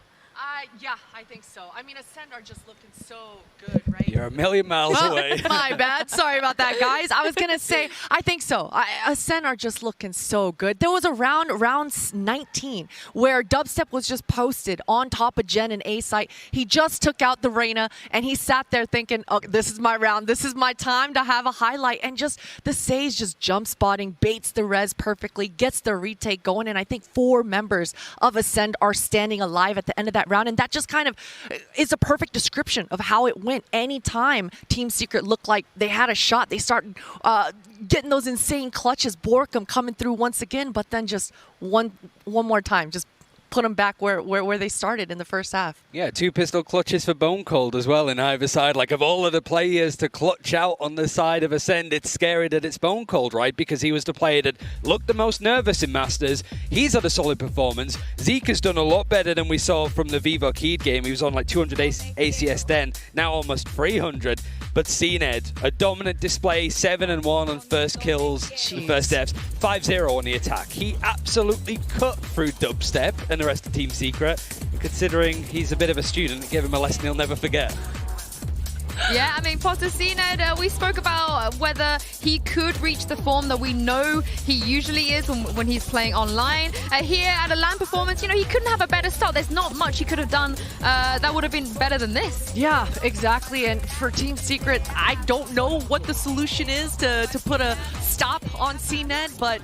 Yeah, I think so. I mean, Ascend are just looking so good, right? You're a million miles away. My bad. Sorry about that, guys. I was going to say, I think so. Ascend are just looking so good. There was a round 19, where Dubstep was just posted on top of Jen and A site. He just took out the Reyna, and he sat there thinking, oh, this is my round. This is my time to have a highlight. And just the Sage just jump spotting, baits the res perfectly, gets the retake going. And I think 4 members of Ascend are standing alive at the end of that round. And that just kind of is a perfect description of how it went. Anytime Team Secret looked like they had a shot, they started getting those insane clutches. Borkum coming through once again, but then just one more time, just put them back where they started in the first half. Yeah, 2 pistol clutches for Bone Cold as well in either side. Like, of all of the players to clutch out on the side of Ascend, it's scary that it's Bone Cold, right? Because he was the player that looked the most nervous in Masters. He's had a solid performance. Zeke has done a lot better than we saw from the Vivo Keed game. He was on like 200 ACS then, now almost 300. But CNED, a dominant display, 7-1 on first kills, the first deaths, 5-0 on the attack. He absolutely cut through Dubstep and the rest of Team Secret. And considering he's a bit of a student, give him a lesson he'll never forget. Yeah, I mean, Potter CNED, we spoke about whether he could reach the form that we know he usually is when he's playing online. Here at a LAN performance, you know, he couldn't have a better start. There's not much he could have done that would have been better than this. Yeah, exactly. And for Team Secret, I don't know what the solution is to put a stop on CNED, but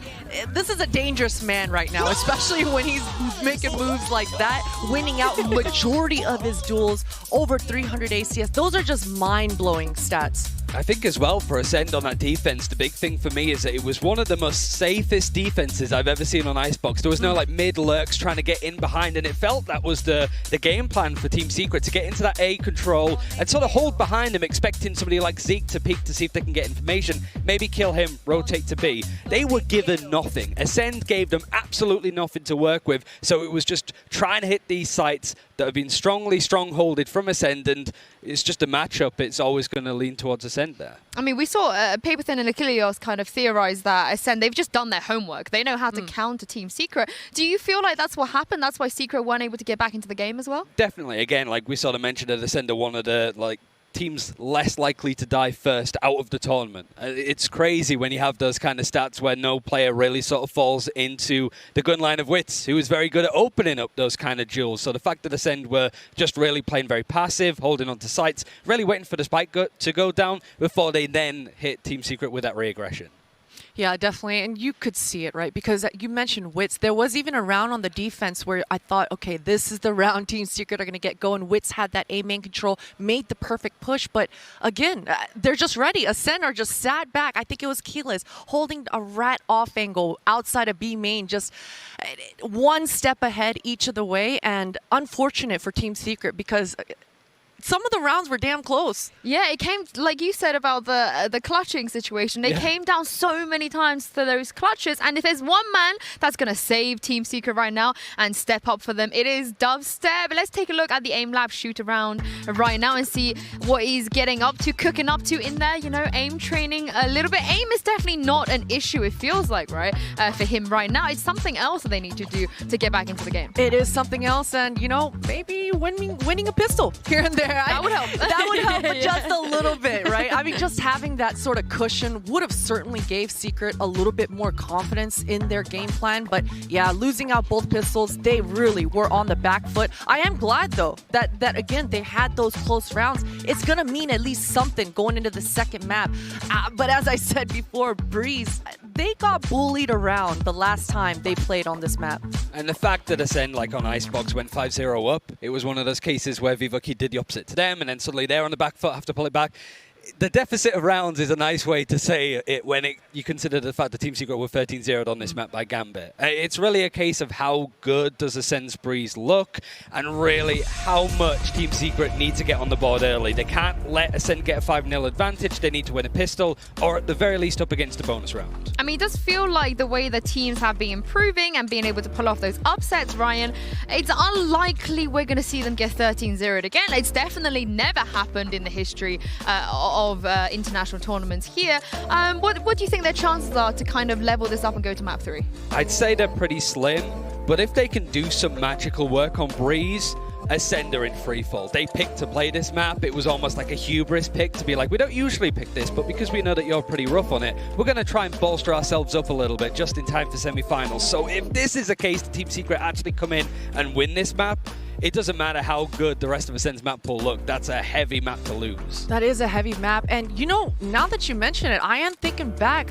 this is a dangerous man right now, especially when he's making moves like that, winning out majority of his duels, over 300 ACS. Those are just mind-blowing stats. I think as well for Ascend on that defense, the big thing for me is that it was one of the most safest defenses I've ever seen on Icebox. There was no like mid lurks trying to get in behind, and it felt that was the game plan for Team Secret, to get into that A control and sort of hold behind him, expecting somebody like Zeke to peek to see if they can get information, maybe kill him, rotate to B. They were given nothing. Ascend gave them absolutely nothing to work with, so it was just trying to hit these sites that have been strongly strongholded from Ascend, and it's just a matchup. It's always going to lean towards Ascend there. I mean, we saw Paperthin and Achilleos kind of theorize that Ascend, they've just done their homework. They know how to counter Team Secret. Do you feel like that's what happened? That's why Secret weren't able to get back into the game as well? Definitely. Again, like we sort of mentioned that Ascend are one of the teams less likely to die first out of the tournament. It's crazy when you have those kind of stats where no player really sort of falls into the gun line of Wits, who is very good at opening up those kind of duels. So the fact that Ascend were just really playing very passive, holding on to sites, really waiting for the spike to go down before they then hit Team Secret with that re-aggression. Yeah, definitely. And you could see it, right? Because you mentioned Wits. There was even a round on the defense where I thought, okay, this is the round Team Secret are going to get going. Wits had that A main control, made the perfect push. But again, they're just ready. Ascend are just sat back. I think it was Keyless holding a rat off angle outside of B main, just one step ahead each of the way. And unfortunate for Team Secret because some of the rounds were damn close. Yeah, it came, like you said about the clutching situation, it came down so many times to those clutches. And if there's one man that's going to save Team Secret right now and step up for them, it is Dubstep. Let's take a look at the aim lab shoot around right now and see what he's getting up to, cooking up to in there, you know, aim training a little bit. Aim is definitely not an issue, it feels like, right, for him right now. It's something else that they need to do to get back into the game. It is something else, and, you know, maybe winning a pistol here and there. That would help. That would help just a little bit, right? I mean, just having that sort of cushion would have certainly gave Secret a little bit more confidence in their game plan. But yeah, losing out both pistols, they really were on the back foot. I am glad, though, that again, they had those close rounds. It's going to mean at least something going into the second map. But as I said before, Breeze, they got bullied around the last time they played on this map. And the fact that Ascend, like on Icebox, went 5-0 up, it was one of those cases where Vivoki did the opposite to them, and then suddenly they're on the back foot, have to pull it back. The deficit of rounds is a nice way to say it when you consider the fact that Team Secret were 13-0'd on this map by Gambit. It's really a case of how good does Ascend's Breeze look, and really how much Team Secret need to get on the board early. They can't let Ascend get a 5-0 advantage. They need to win a pistol, or at the very least up against a bonus round. I mean, it does feel like the way the teams have been improving and being able to pull off those upsets, Ryan, it's unlikely we're going to see them get 13-0'd again. It's definitely never happened in the history of international tournaments here. What do you think their chances are to kind of level this up and go to map 3? I'd say they're pretty slim, but if they can do some magical work on Breeze, Ascender in freefall. They picked to play this map. It was almost like a hubris pick to be like, we don't usually pick this, but because we know that you're pretty rough on it, we're going to try and bolster ourselves up a little bit just in time for semi-finals. So if this is a case that Team Secret actually come in and win this map, it doesn't matter how good the rest of Ascend's map pool look. That's a heavy map to lose. That is a heavy map. And, you know, now that you mention it, I am thinking back.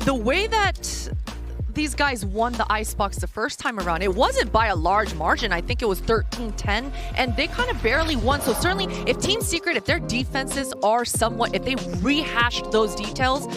The way that these guys won the Icebox the first time around, it wasn't by a large margin. I think it was 13-10, and they kind of barely won. So certainly, if Team Secret, if their defenses are somewhat, if they rehashed those details,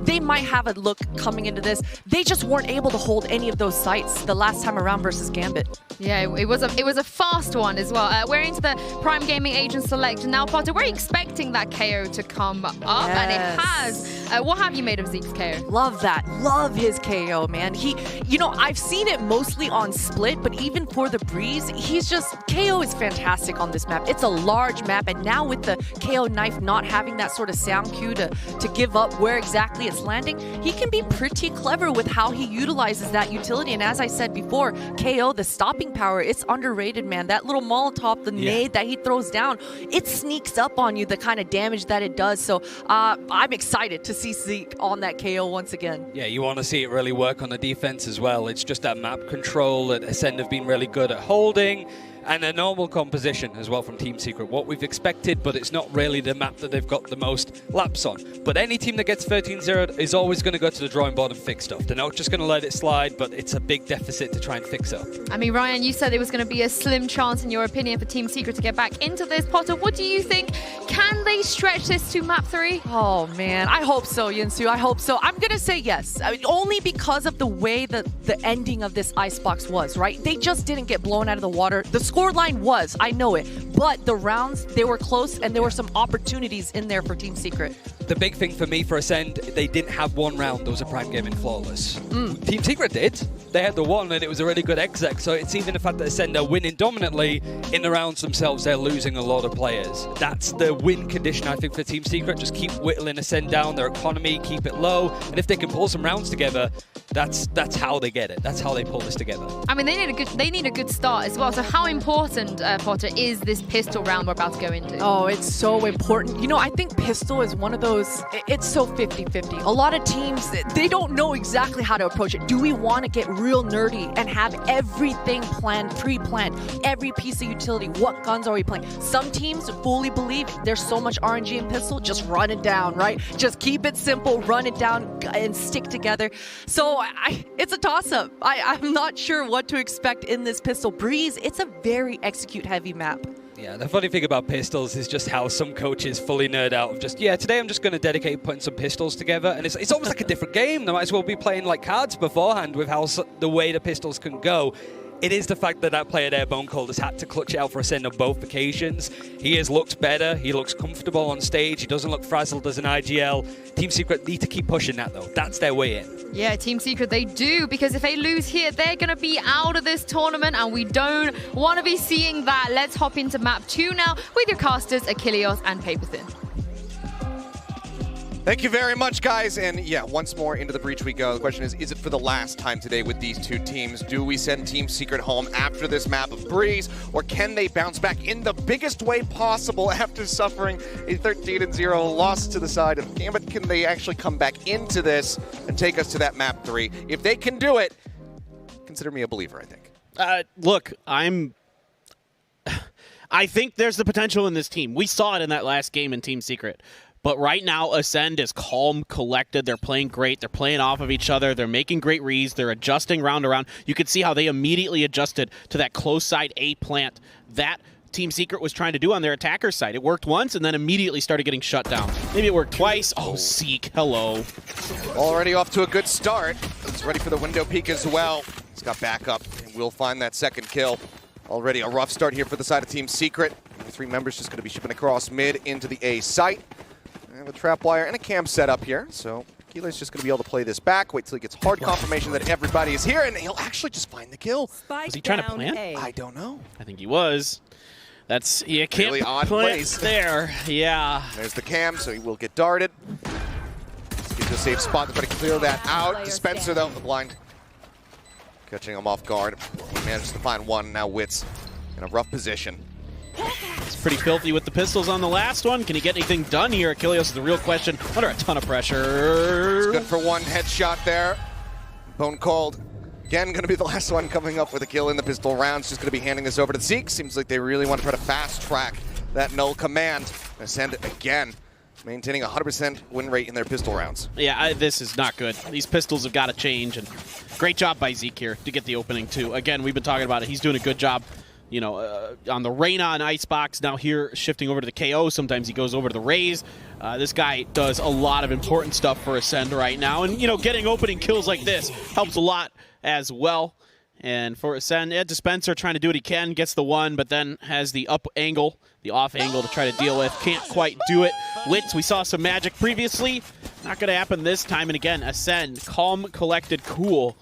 they might have a look coming into this. They just weren't able to hold any of those sites the last time around versus Gambit. Yeah, it was a fast one as well. We're into the Prime Gaming Agent Select now, Potter. We're expecting that KO to come up, and it has. What have you made of Zeke's KO? Love that. Love his KO, man. He, you know, I've seen it mostly on Split, but even for the Breeze, he's just, KO is fantastic on this map. It's a large map, and now with the KO knife not having that sort of sound cue to give up where exactly it's landing, he can be pretty clever with how he utilizes that utility. And as I said before, KO, the stopping power, it's underrated, man. That little Molotov, the nade that he throws down, it sneaks up on you, the kind of damage that it does. So I'm excited to see Zeke on that KO once again. Yeah, you want to see it really work on the defense as well. It's just that map control that Ascend have been really good at holding, and a normal composition as well from Team Secret. What we've expected, but it's not really the map that they've got the most laps on. But any team that gets 13-0 is always going to go to the drawing board and fix stuff. They're not just going to let it slide, but it's a big deficit to try and fix up. I mean, Ryan, you said it was going to be a slim chance, in your opinion, for Team Secret to get back into this. Potter, what do you think? Can they stretch this to map 3? Oh, man. I hope so, Yinsu. I hope so. I'm going to say yes. I mean, only because of the way that the ending of this Icebox was, right? They just didn't get blown out of the water. The scoreline was, I know it, but the rounds, they were close, and there were some opportunities in there for Team Secret. The big thing for me for Ascend, they didn't have one round that was a Prime Gaming flawless. Team Secret did. They had the one, and it was a really good exec. So it's even the fact that Ascend are winning dominantly in the rounds themselves, they're losing a lot of players. That's the win condition, I think, for Team Secret. Just keep whittling Ascend down, their economy, keep it low, and if they can pull some rounds together, that's how they get it. That's how they pull this together. I mean, they need a good start as well. So how important, Potter, is this pistol round we're about to go into? Oh, it's so important. You know, I think pistol is one of those, it's so 50-50. A lot of teams, they don't know exactly how to approach it. Do we want to get real nerdy and have everything planned, pre-planned, every piece of utility? What guns are we playing? Some teams fully believe there's so much RNG in pistol, just run it down, right? Just keep it simple, run it down, and stick together. So it's a toss-up. I'm not sure what to expect in this pistol. Breeze, it's a very execute-heavy map. Yeah, the funny thing about pistols is just how some coaches fully nerd out of just, today I'm just going to dedicate putting some pistols together, and it's almost like a different game. They might as well be playing like cards beforehand with how the way the pistols can go. It is the fact that player there, Bone Cold, has had to clutch it out for Ascend on both occasions. He has looked better. He looks comfortable on stage. He doesn't look frazzled as an IGL. Team Secret need to keep pushing that, though. That's their way in. Yeah, Team Secret, they do, because if they lose here, they're going to be out of this tournament, and we don't want to be seeing that. Let's hop into map 2 now with your casters, Achilleos and Paperthin. Thank you very much, guys. And yeah, once more into the breach we go. The question is it for the last time today with these two teams? Do we send Team Secret home after this map of Breeze, or can they bounce back in the biggest way possible after suffering a 13-0 loss to the side of Gambit? Can they actually come back into this and take us to that map 3? If they can do it, consider me a believer, I think. Look, I think there's the potential in this team. We saw it in that last game in Team Secret. But right now, Ascend is calm, collected. They're playing great. They're playing off of each other. They're making great reads. They're adjusting round to round. You could see how they immediately adjusted to that close side A plant that Team Secret was trying to do on their attacker side. It worked once and then immediately started getting shut down. Maybe it worked twice. Oh, Zeke, hello. Already off to a good start. He's ready for the window peek as well. He's got backup and will find that second kill. Already a rough start here for the side of Team Secret. The 3 members just going to be shipping across mid into the A site. And a trap wire and a cam set up here, so Keeler's just going to be able to play this back, wait till he gets hard confirmation that everybody is here, and he'll actually just find the kill. Was he trying to plant? I don't know. I think he was. That's, you can't Really odd plant place. there. Yeah. There's the cam, so he will get darted. Let's get to a safe spot to try to clear that out. Dispenser, though, the blind. Catching him off guard. He manages to find one. Now Wits in a rough position. It's pretty filthy with the pistols on the last one. Can he get anything done here? Achilles is the real question. Under a ton of pressure. Good for one headshot there. Bone Cold. Again, going to be the last one coming up with a kill in the pistol rounds. Just going to be handing this over to Zeke. Seems like they really want to try to fast track that null command. Ascend again, maintaining 100% win rate in their pistol rounds. Yeah, this is not good. These pistols have got to change, and great job by Zeke here to get the opening too. Again, we've been talking about it. He's doing a good job, you know, on the Reyna and Icebox. Now here, shifting over to the KO. Sometimes he goes over to the Raze. This guy does a lot of important stuff for Ascend right now, and you know, getting opening kills like this helps a lot as well. And for Ascend, Dispenser trying to do what he can, gets the one, but then has the up angle, the off angle to try to deal with. Can't quite do it. Wits, we saw some magic previously. Not going to happen this time. And again, Ascend, calm, collected, cool.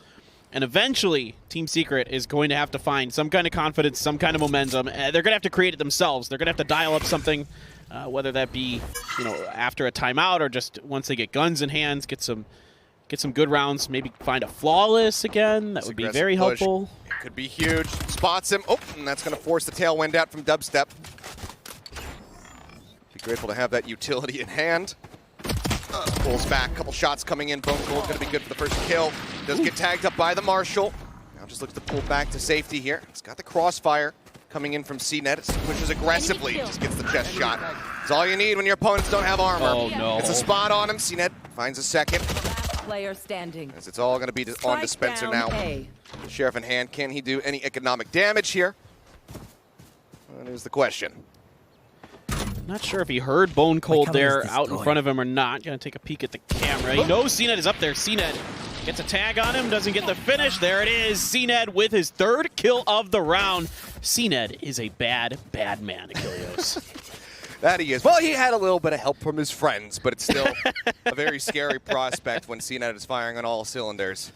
And eventually, Team Secret is going to have to find some kind of confidence, some kind of momentum. They're going to have to create it themselves. They're going to have to dial up something, whether that be, you know, after a timeout or just once they get guns in hands, get some good rounds, maybe find a flawless again. That would be very helpful. It could be huge. Spots him. Oh, and that's going to force the tailwind out from Dubstep. Be grateful to have that utility in hand. Pulls back. Couple shots coming in. Bone Cold's going to be good for the first kill. Does get tagged up by the Marshal. Now just looks to pull back to safety here. It's got the crossfire coming in from CNET. It pushes aggressively. Just gets the chest shot. It's all you need when your opponents don't have armor. Oh, no. It's a spot on him. CNET finds a second. Player standing. As it's all going to be on Dispenser now. Sheriff in hand, can he do any economic damage here? That is the question. Not sure if he heard Bone Cold there out in front of him or not. Gonna take a peek at the camera. He knows CNET is up there. CNET gets a tag on him, doesn't get the finish. There it is. CNET with his third kill of the round. CNET is a bad, bad man, Achilles. That he is. Well, he had a little bit of help from his friends, but it's still a very scary prospect when CNET is firing on all cylinders.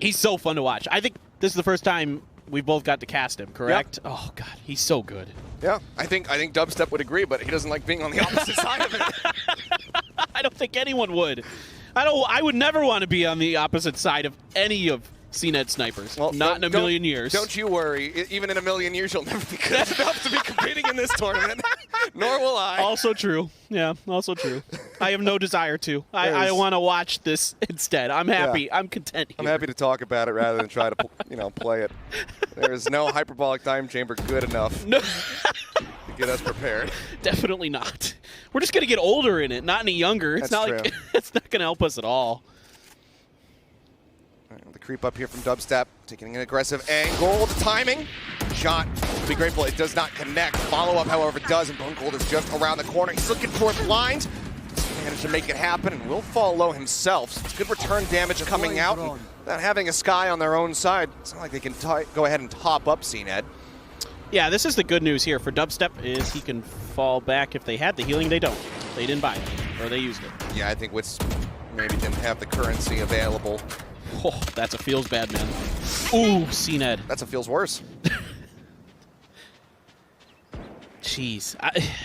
He's so fun to watch. I think this is the first time we both got to cast him, correct? Yep. Oh, God, he's so good. Yeah, I think Dubstep would agree, but he doesn't like being on the opposite side of it. I don't think anyone would. I would never want to be on the opposite side of any of CNET snipers. Well, not in a million years. Don't you worry. Even in a million years, you'll never be good enough to be competing in this tournament. Nor will I. Also true. Yeah, also true. I have no desire to. I want to watch this instead. I'm happy. Yeah. I'm content here. I'm happy to talk about it rather than try to, play it. There's no hyperbolic time chamber good enough to get us prepared. Definitely not. We're just going to get older in it, not any younger. It's not like it's not going to help us at all. The creep up here from Dubstep, taking an aggressive angle. The timing, shot. Be grateful it does not connect. Follow-up, however, does, and Bone Cold is just around the corner. He's looking towards blind. Managed to make it happen, and will fall low himself. So it's good return damage coming out. And without having a Sky on their own side, it's not like they can go ahead and top up CNET. Yeah, this is the good news here for Dubstep, is he can fall back. If they had the healing, they don't. They didn't buy it, or they used it. Yeah, I think Wits maybe didn't have the currency available. Oh, that's a feels bad, man. Ooh, CNED. That's a feels worse. Jeez.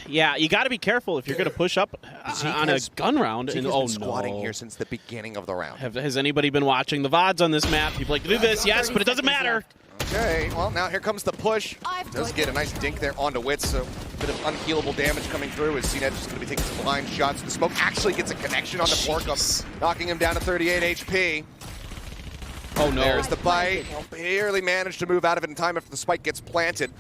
Yeah, you got to be careful if you're going to push up on a gun round. Zeke has been squatting here since the beginning of the round. Has anybody been watching the VODs on this map? People like to do this, yes, but it doesn't matter. Okay, well, now here comes the push. Does get a nice dink there onto Wits, so a bit of unhealable damage coming through as CNET just going to be taking some blind shots. The smoke actually gets a connection on the Porkum, knocking him down to 38 HP. Oh, no. There's the bite. He'll barely manage to move out of it in time after the spike gets planted.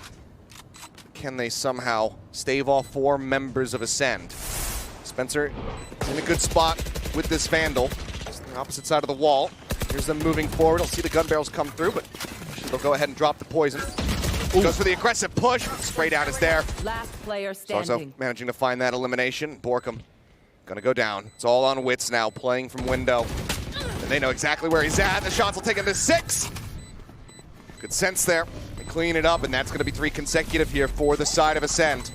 Can they somehow stave off 4 members of Ascend? Spencer in a good spot with this Vandal. Just on the opposite side of the wall. Here's them moving forward. I'll see the gun barrels come through, but they'll go ahead and drop the poison. Goes for the aggressive push. Spray down is there. Last player standing. Also managing to find that elimination. Borkum gonna go down. It's all on Wits now, playing from window. And they know exactly where he's at. The shots will take him to 6. Good sense there. They clean it up, and that's going to be 3 consecutive here for the side of Ascend.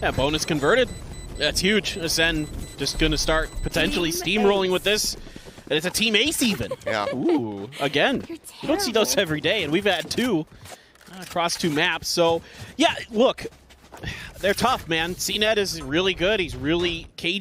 Yeah, bonus converted. That's huge. Ascend just going to start potentially steamrolling with this. And it's a team ace even. Yeah. Ooh, again. You don't see those every day, and we've had 2 across 2 maps. So, yeah, look, they're tough, man. CNET is really good. He's really cagey.